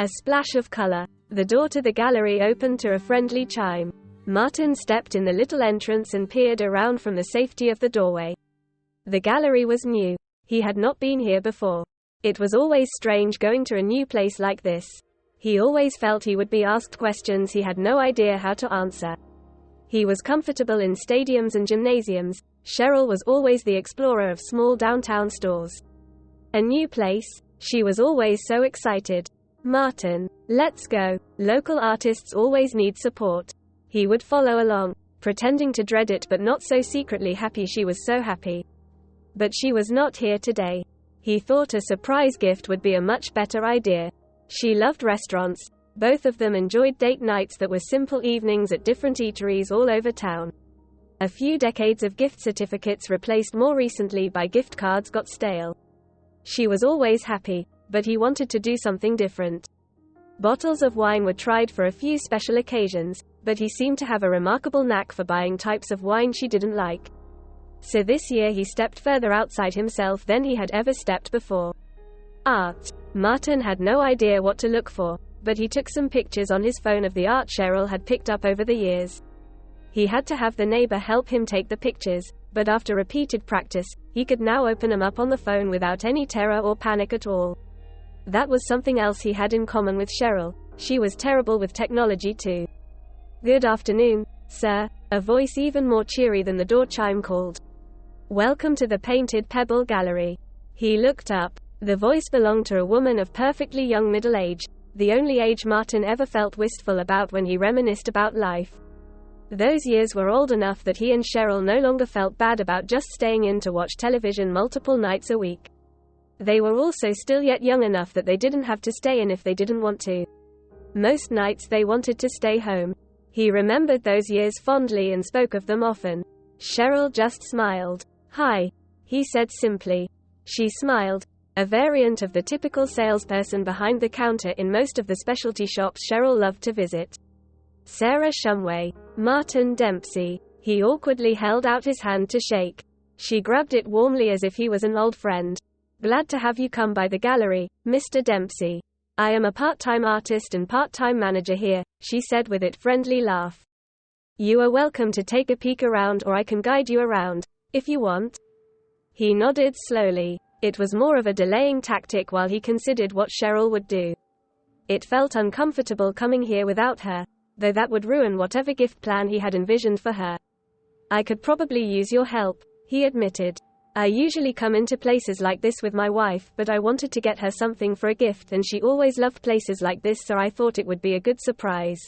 A splash of color. The door to the gallery opened to a friendly chime. Martin stepped in the little entrance and peered around from the safety of the doorway. The gallery was new. He had not been here before. It was always strange going to a new place like this. He always felt he would be asked questions he had no idea how to answer. He was comfortable in stadiums and gymnasiums. Cheryl was always the explorer of small downtown stores. A new place? She was always so excited. Martin, let's go. Local artists always need support. He would follow along, pretending to dread it but not so secretly happy she was so happy. But she was not here today. He thought a surprise gift would be a much better idea. She loved restaurants. Both of them enjoyed date nights that were simple evenings at different eateries all over town. A few decades of gift certificates replaced more recently by gift cards got stale. She was always happy, but he wanted to do something different. Bottles of wine were tried for a few special occasions, but he seemed to have a remarkable knack for buying types of wine she didn't like. So this year he stepped further outside himself than he had ever stepped before. Art. Martin had no idea what to look for, but he took some pictures on his phone of the art Cheryl had picked up over the years. He had to have the neighbor help him take the pictures, but after repeated practice, he could now open them up on the phone without any terror or panic at all. That was something else he had in common with Cheryl. She was terrible with technology too. Good afternoon, sir, a voice even more cheery than the door chime called. Welcome to the Painted Pebble Gallery. He looked up. The voice belonged to a woman of perfectly young middle age, the only age Martin ever felt wistful about when he reminisced about life. Those years were old enough that he and Cheryl no longer felt bad about just staying in to watch television multiple nights a week. They were also still yet young enough that they didn't have to stay in if they didn't want to. Most nights they wanted to stay home. He remembered those years fondly and spoke of them often. Cheryl just smiled. Hi, he said simply. She smiled, a variant of the typical salesperson behind the counter in most of the specialty shops Cheryl loved to visit. Sarah Shumway. Martin Dempsey. He awkwardly held out his hand to shake. She grabbed it warmly as if he was an old friend. Glad to have you come by the gallery, Mr. Dempsey. I am a part-time artist and part-time manager here, she said with a friendly laugh. You are welcome to take a peek around, or I can guide you around, if you want. He nodded slowly. It was more of a delaying tactic while he considered what Cheryl would do. It felt uncomfortable coming here without her, though that would ruin whatever gift plan he had envisioned for her. I could probably use your help, he admitted. I usually come into places like this with my wife, but I wanted to get her something for a gift and she always loved places like this, so I thought it would be a good surprise.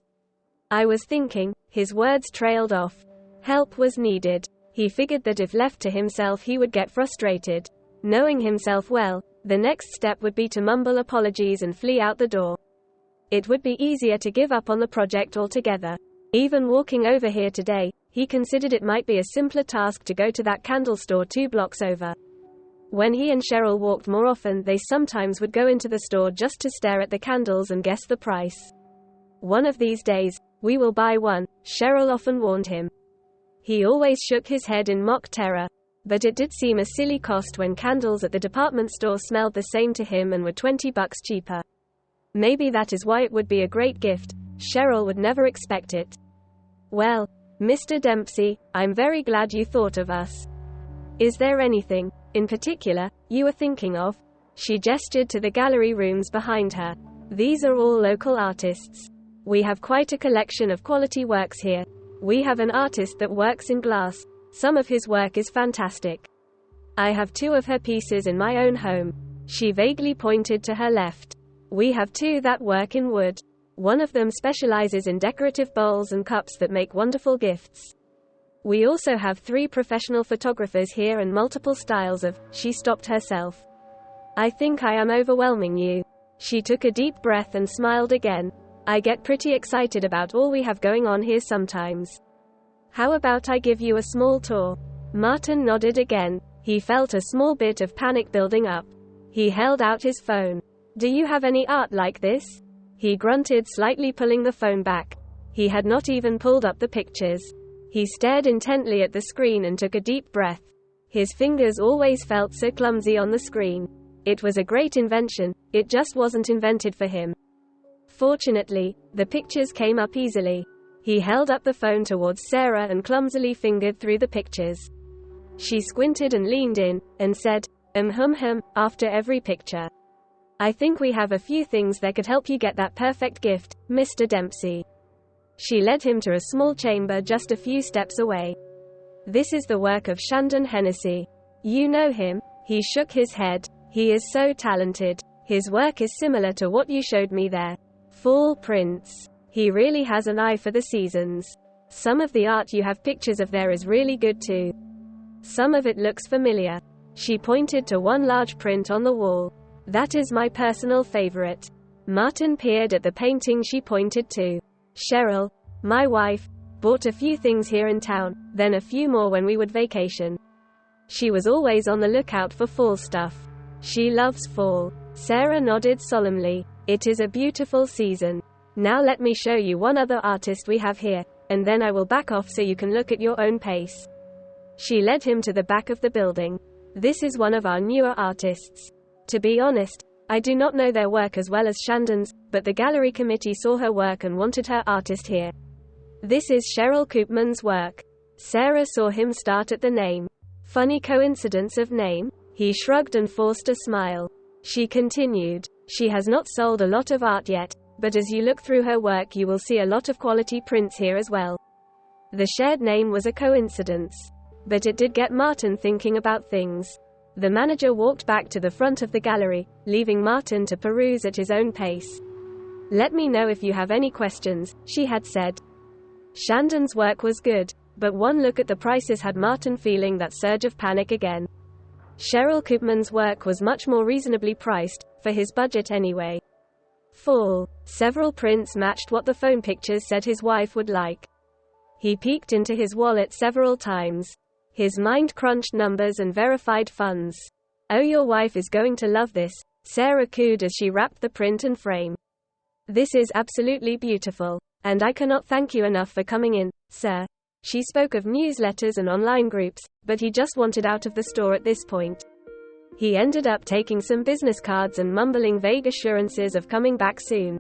I was thinking, his words trailed off. Help was needed. He figured that if left to himself he would get frustrated. Knowing himself well, the next step would be to mumble apologies and flee out the door. It would be easier to give up on the project altogether. Even walking over here today, he considered it might be a simpler task to go to that candle store 2 blocks over. When he and Cheryl walked more often, they sometimes would go into the store just to stare at the candles and guess the price. One of these days, we will buy one, Cheryl often warned him. He always shook his head in mock terror. But it did seem a silly cost when candles at the department store smelled the same to him and were $20 cheaper. Maybe that is why it would be a great gift. Cheryl would never expect it. Well, Mr. Dempsey, I'm very glad you thought of us. Is there anything, in particular, you were thinking of? She gestured to the gallery rooms behind her. These are all local artists. We have quite a collection of quality works here. We have an artist that works in glass. Some of his work is fantastic. I have 2 of her pieces in my own home. She vaguely pointed to her left. We have 2 that work in wood. One of them specializes in decorative bowls and cups that make wonderful gifts. We also have 3 professional photographers here and multiple styles of. She stopped herself. I think I am overwhelming you. She took a deep breath and smiled again. I get pretty excited about all we have going on here sometimes. How about I give you a small tour? Martin nodded again. He felt a small bit of panic building up. He held out his phone. Do you have any art like this? He grunted, slightly pulling the phone back. He had not even pulled up the pictures. He stared intently at the screen and took a deep breath. His fingers always felt so clumsy on the screen. It was a great invention, it just wasn't invented for him. Fortunately, the pictures came up easily. He held up the phone towards Sarah and clumsily fingered through the pictures. She squinted and leaned in, and said, after every picture. "I think we have a few things that could help you get that perfect gift, Mr. Dempsey." She led him to a small chamber just a few steps away. "This is the work of Shandon Hennessy. You know him?" He shook his head. "He is so talented. His work is similar to what you showed me there. Fall prints. He really has an eye for the seasons. Some of the art you have pictures of there is really good too. Some of it looks familiar." She pointed to one large print on the wall. "That is my personal favorite." Martin peered at the painting she pointed to. "Cheryl, my wife, bought a few things here in town, then a few more when we would vacation. She was always on the lookout for fall stuff. She loves fall." Sarah nodded solemnly. "It is a beautiful season. Now let me show you one other artist we have here, and then I will back off so you can look at your own pace." She led him to the back of the building. "This is one of our newer artists. To be honest, I do not know their work as well as Shandon's, but the gallery committee saw her work and wanted her artist here. This is Cheryl Koopman's work." Sarah saw him start at the name. "Funny coincidence of name?" He shrugged and forced a smile. She continued, "She has not sold a lot of art yet, but as you look through her work you will see a lot of quality prints here as well." The shared name was a coincidence. But it did get Martin thinking about things. The manager walked back to the front of the gallery, leaving Martin to peruse at his own pace. "Let me know if you have any questions," she had said. Shandon's work was good, but one look at the prices had Martin feeling that surge of panic again. Cheryl Koopman's work was much more reasonably priced, for his budget anyway. Fall. Several prints matched what the phone pictures said his wife would like. He peeked into his wallet several times. His mind crunched numbers and verified funds. "Oh, your wife is going to love this," Sarah cooed as she wrapped the print and frame. "This is absolutely beautiful. And I cannot thank you enough for coming in, sir." She spoke of newsletters and online groups, but he just wanted out of the store at this point. He ended up taking some business cards and mumbling vague assurances of coming back soon.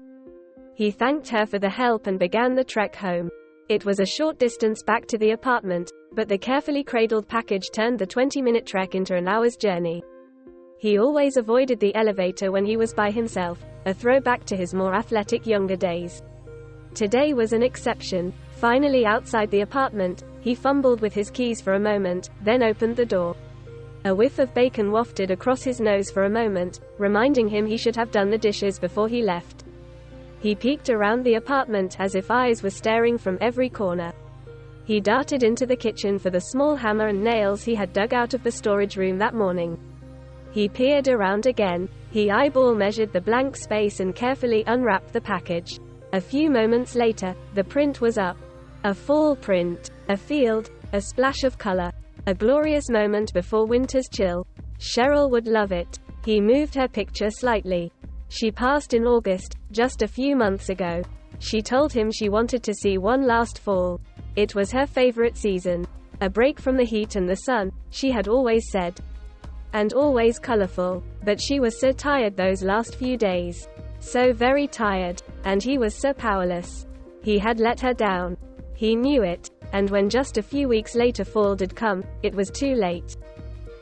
He thanked her for the help and began the trek home. It was a short distance back to the apartment, but the carefully cradled package turned the 20-minute trek into an hour's journey. He always avoided the elevator when he was by himself, a throwback to his more athletic younger days. Today was an exception. Finally outside the apartment, he fumbled with his keys for a moment, then opened the door. A whiff of bacon wafted across his nose for a moment, reminding him he should have done the dishes before he left. He peeked around the apartment as if eyes were staring from every corner. He darted into the kitchen for the small hammer and nails he had dug out of the storage room that morning. He peered around again. He eyeball measured the blank space and carefully unwrapped the package. A few moments later, the print was up. A fall print. A field. A splash of color. A glorious moment before winter's chill. Cheryl would love it. He moved her picture slightly. She passed in August, just a few months ago. She told him she wanted to see one last fall. It was her favorite season. A break from the heat and the sun, she had always said. And always colorful. But she was so tired those last few days. So very tired. And he was so powerless. He had let her down. He knew it. And when just a few weeks later fall did come, it was too late.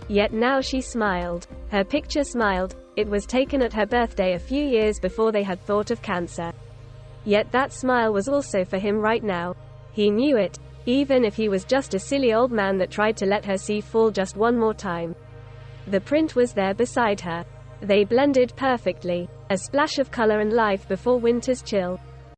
Yet now she smiled. Her picture smiled. It was taken at her birthday a few years before they had thought of cancer. Yet that smile was also for him right now. He knew it, even if he was just a silly old man that tried to let her see fall just one more time. The print was there beside her. They blended perfectly. A splash of color and life before winter's chill.